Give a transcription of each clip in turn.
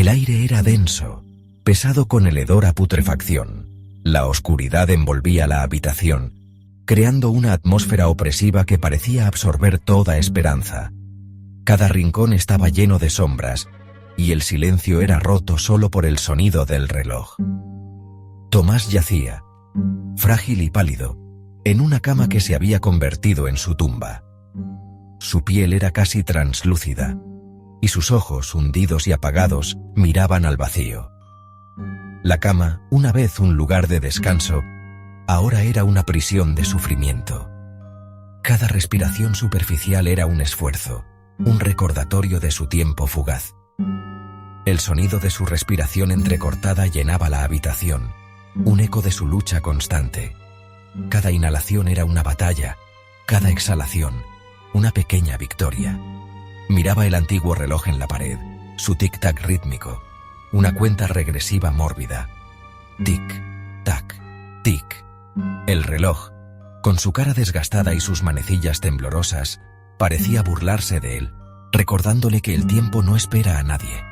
El aire era denso, pesado con el hedor a putrefacción. La oscuridad envolvía la habitación, creando una atmósfera opresiva que parecía absorber toda esperanza. Cada rincón estaba lleno de sombras, y el silencio era roto solo por el sonido del reloj. Tomás yacía, frágil y pálido, en una cama que se había convertido en su tumba. Su piel era casi translúcida, y sus ojos, hundidos y apagados, miraban al vacío. La cama, una vez un lugar de descanso, ahora era una prisión de sufrimiento. Cada respiración superficial era un esfuerzo, un recordatorio de su tiempo fugaz. El sonido de su respiración entrecortada llenaba la habitación, un eco de su lucha constante. Cada inhalación era una batalla, cada exhalación, una pequeña victoria. Miraba el antiguo reloj en la pared, su tic-tac rítmico, una cuenta regresiva mórbida. Tic-tac, tic. El reloj, con su cara desgastada y sus manecillas temblorosas, parecía burlarse de él, recordándole que el tiempo no espera a nadie.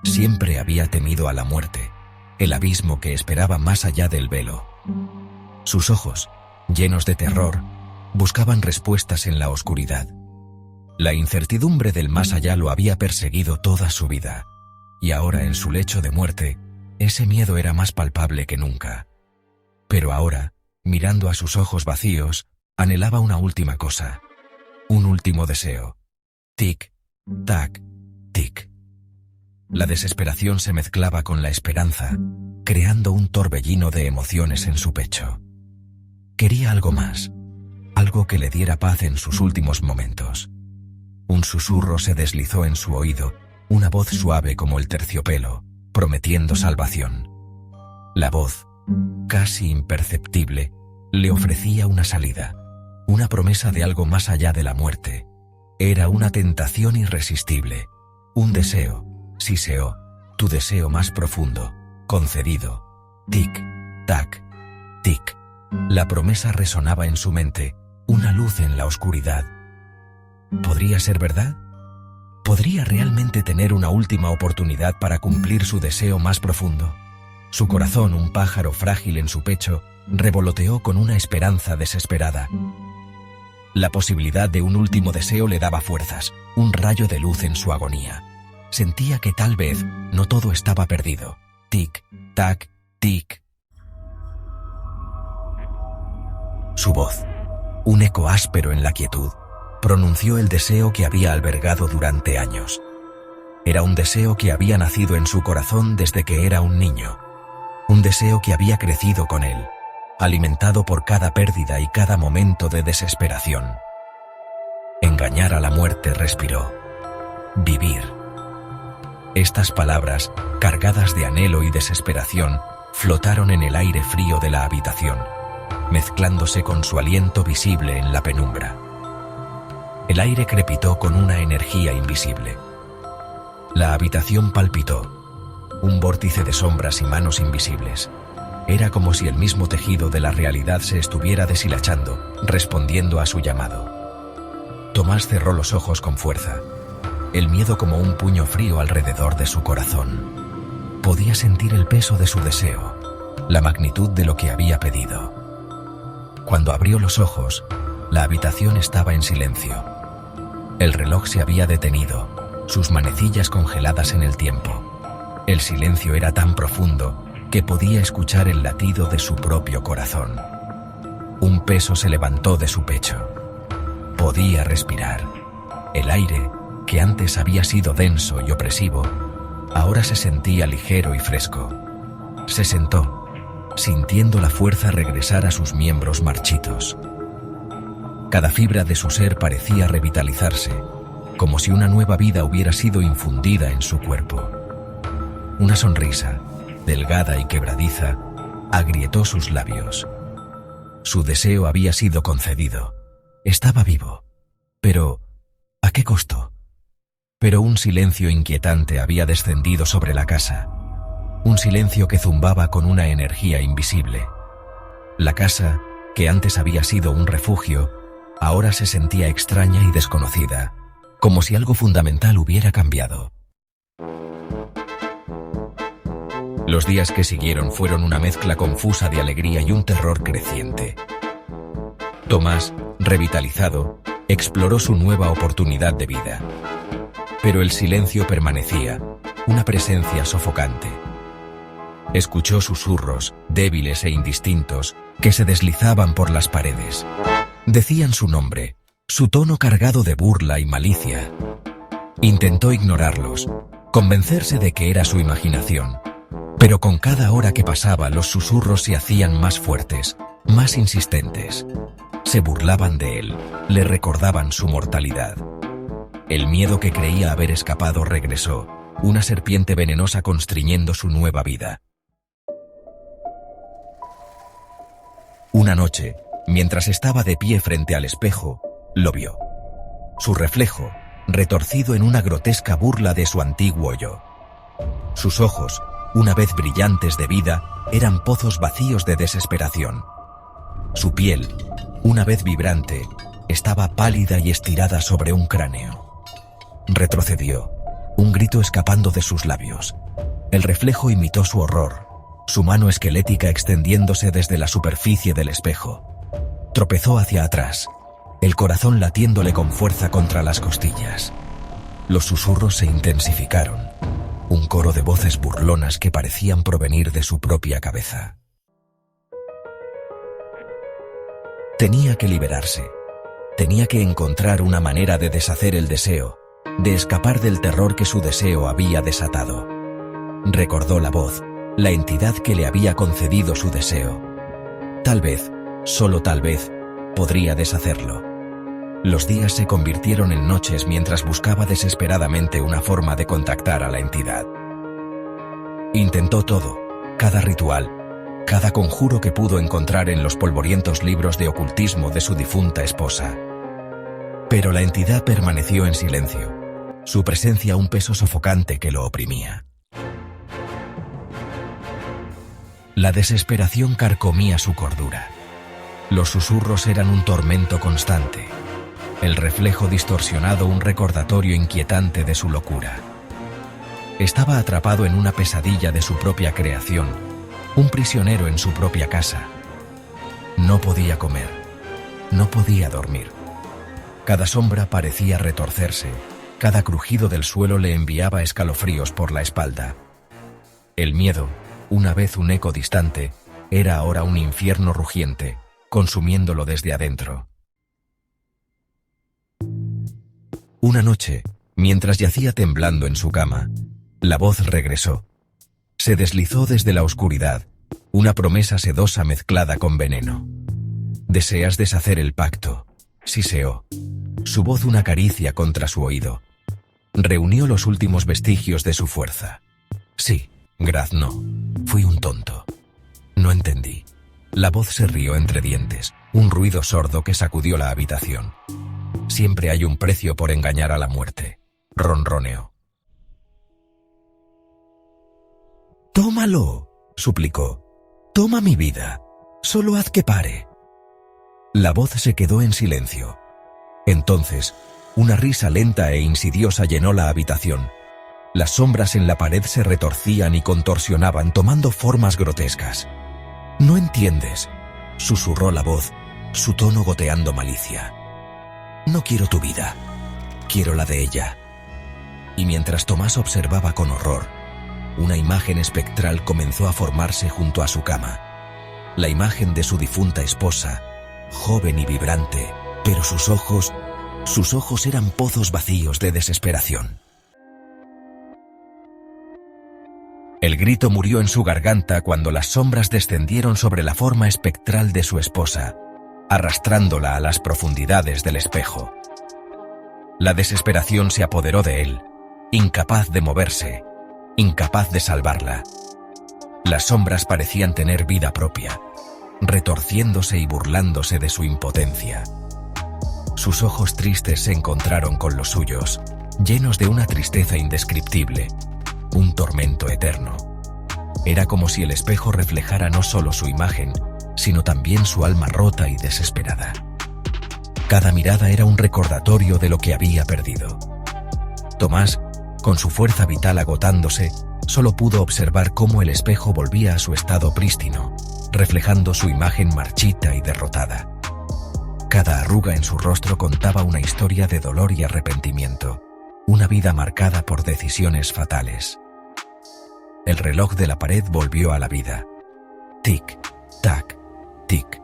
Siempre había temido a la muerte, el abismo que esperaba más allá del velo. Sus ojos, llenos de terror, buscaban respuestas en la oscuridad. La incertidumbre del más allá lo había perseguido toda su vida, y ahora en su lecho de muerte, ese miedo era más palpable que nunca. Pero ahora, mirando a sus ojos vacíos, anhelaba una última cosa, un último deseo. Tic, tac, tic. La desesperación se mezclaba con la esperanza, creando un torbellino de emociones en su pecho. Quería algo más, algo que le diera paz en sus últimos momentos. Un susurro se deslizó en su oído, una voz suave como el terciopelo, prometiendo salvación. La voz, casi imperceptible, le ofrecía una salida, una promesa de algo más allá de la muerte. Era una tentación irresistible, un deseo, Siseo, tu deseo más profundo, concedido. Tic, tac, tic. La promesa resonaba en su mente, una luz en la oscuridad. ¿Podría ser verdad? ¿Podría realmente tener una última oportunidad para cumplir su deseo más profundo? Su corazón, un pájaro frágil en su pecho, revoloteó con una esperanza desesperada. La posibilidad de un último deseo le daba fuerzas, un rayo de luz en su agonía. Sentía que tal vez no todo estaba perdido. Tic, tac, tic. Su voz, un eco áspero en la quietud, pronunció el deseo que había albergado durante años. Era un deseo que había nacido en su corazón desde que era un niño. Un deseo que había crecido con él, alimentado por cada pérdida y cada momento de desesperación. Engañar a la muerte, respiró. Vivir. Estas palabras, cargadas de anhelo y desesperación, flotaron en el aire frío de la habitación, mezclándose con su aliento visible en la penumbra. El aire crepitó con una energía invisible. La habitación palpitó, un vórtice de sombras y manos invisibles. Era como si el mismo tejido de la realidad se estuviera deshilachando, respondiendo a su llamado. Tomás cerró los ojos con fuerza, el miedo como un puño frío alrededor de su corazón. Podía sentir el peso de su deseo, la magnitud de lo que había pedido. Cuando abrió los ojos, la habitación estaba en silencio. El reloj se había detenido, sus manecillas congeladas en el tiempo. El silencio era tan profundo que podía escuchar el latido de su propio corazón. Un peso se levantó de su pecho. Podía respirar. El aire, que antes había sido denso y opresivo, ahora se sentía ligero y fresco. Se sentó, sintiendo la fuerza regresar a sus miembros marchitos. Cada fibra de su ser parecía revitalizarse, como si una nueva vida hubiera sido infundida en su cuerpo. Una sonrisa, delgada y quebradiza, agrietó sus labios. Su deseo había sido concedido. Estaba vivo. Pero, ¿a qué costo? Pero un silencio inquietante había descendido sobre la casa. Un silencio que zumbaba con una energía invisible. La casa, que antes había sido un refugio, ahora se sentía extraña y desconocida, como si algo fundamental hubiera cambiado. Los días que siguieron fueron una mezcla confusa de alegría y un terror creciente. Tomás, revitalizado, exploró su nueva oportunidad de vida. Pero el silencio permanecía, una presencia sofocante. Escuchó susurros, débiles e indistintos, que se deslizaban por las paredes. Decían su nombre, su tono cargado de burla y malicia. Intentó ignorarlos, convencerse de que era su imaginación. Pero con cada hora que pasaba los susurros se hacían más fuertes, más insistentes. Se burlaban de él, le recordaban su mortalidad. El miedo que creía haber escapado regresó, una serpiente venenosa constriñendo su nueva vida. Una noche, mientras estaba de pie frente al espejo, lo vio. Su reflejo, retorcido en una grotesca burla de su antiguo yo. Sus ojos, una vez brillantes de vida, eran pozos vacíos de desesperación. Su piel, una vez vibrante, estaba pálida y estirada sobre un cráneo. Retrocedió, un grito escapando de sus labios. El reflejo imitó su horror, su mano esquelética extendiéndose desde la superficie del espejo. Tropezó hacia atrás, el corazón latiéndole con fuerza contra las costillas. Los susurros se intensificaron, un coro de voces burlonas que parecían provenir de su propia cabeza. Tenía que liberarse. Tenía que encontrar una manera de deshacer el deseo, de escapar del terror que su deseo había desatado. Recordó la voz, la entidad que le había concedido su deseo. Tal vez, solo tal vez, podría deshacerlo. Los días se convirtieron en noches mientras buscaba desesperadamente una forma de contactar a la entidad. Intentó todo, cada ritual, cada conjuro que pudo encontrar en los polvorientos libros de ocultismo de su difunta esposa. Pero la entidad permaneció en silencio, su presencia un peso sofocante que lo oprimía. La desesperación carcomía su cordura. Los susurros eran un tormento constante, el reflejo distorsionado un recordatorio inquietante de su locura. Estaba atrapado en una pesadilla de su propia creación, un prisionero en su propia casa. No podía comer, no podía dormir. Cada sombra parecía retorcerse, cada crujido del suelo le enviaba escalofríos por la espalda. El miedo, una vez un eco distante, era ahora un infierno rugiente, consumiéndolo desde adentro. Una noche, mientras yacía temblando en su cama, la voz regresó. Se deslizó desde la oscuridad, una promesa sedosa mezclada con veneno. «¿Deseas deshacer el pacto?», siseó. Su voz una caricia contra su oído. Reunió los últimos vestigios de su fuerza. «Sí», graznó. «Fui un tonto. No entendí». La voz se rió entre dientes, un ruido sordo que sacudió la habitación. «Siempre hay un precio por engañar a la muerte», ronroneó. «Tómalo», suplicó. «Toma mi vida. Solo haz que pare». La voz se quedó en silencio. Entonces, una risa lenta e insidiosa llenó la habitación. Las sombras en la pared se retorcían y contorsionaban tomando formas grotescas. «No entiendes», susurró la voz, su tono goteando malicia. «No quiero tu vida, quiero la de ella». Y mientras Tomás observaba con horror, una imagen espectral comenzó a formarse junto a su cama. La imagen de su difunta esposa, joven y vibrante, pero sus ojos eran pozos vacíos de desesperación. El grito murió en su garganta cuando las sombras descendieron sobre la forma espectral de su esposa, arrastrándola a las profundidades del espejo. La desesperación se apoderó de él, incapaz de moverse, incapaz de salvarla. Las sombras parecían tener vida propia, retorciéndose y burlándose de su impotencia. Sus ojos tristes se encontraron con los suyos, llenos de una tristeza indescriptible, un tormento eterno. Era como si el espejo reflejara no solo su imagen, sino también su alma rota y desesperada. Cada mirada era un recordatorio de lo que había perdido. Tomás, con su fuerza vital agotándose, Solo pudo observar cómo el espejo volvía a su estado prístino, reflejando su imagen marchita y derrotada. Cada arruga en su rostro contaba una historia de dolor y arrepentimiento, una vida marcada por decisiones fatales. El reloj de la pared volvió a la vida. Tic, tac, tic.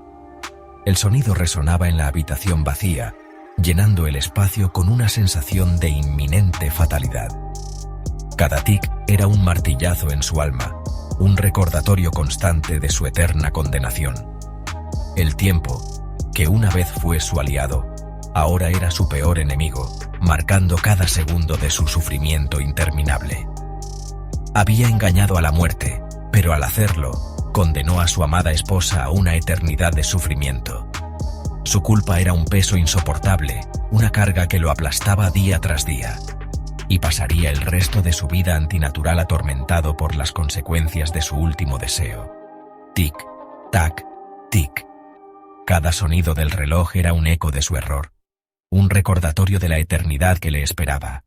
El sonido resonaba en la habitación vacía, llenando el espacio con una sensación de inminente fatalidad. Cada tic era un martillazo en su alma, un recordatorio constante de su eterna condenación. El tiempo, que una vez fue su aliado, ahora era su peor enemigo, marcando cada segundo de su sufrimiento interminable. Había engañado a la muerte, pero al hacerlo, condenó a su amada esposa a una eternidad de sufrimiento. Su culpa era un peso insoportable, una carga que lo aplastaba día tras día, y pasaría el resto de su vida antinatural atormentado por las consecuencias de su último deseo. Tic, tac, tic. Cada sonido del reloj era un eco de su error, un recordatorio de la eternidad que le esperaba.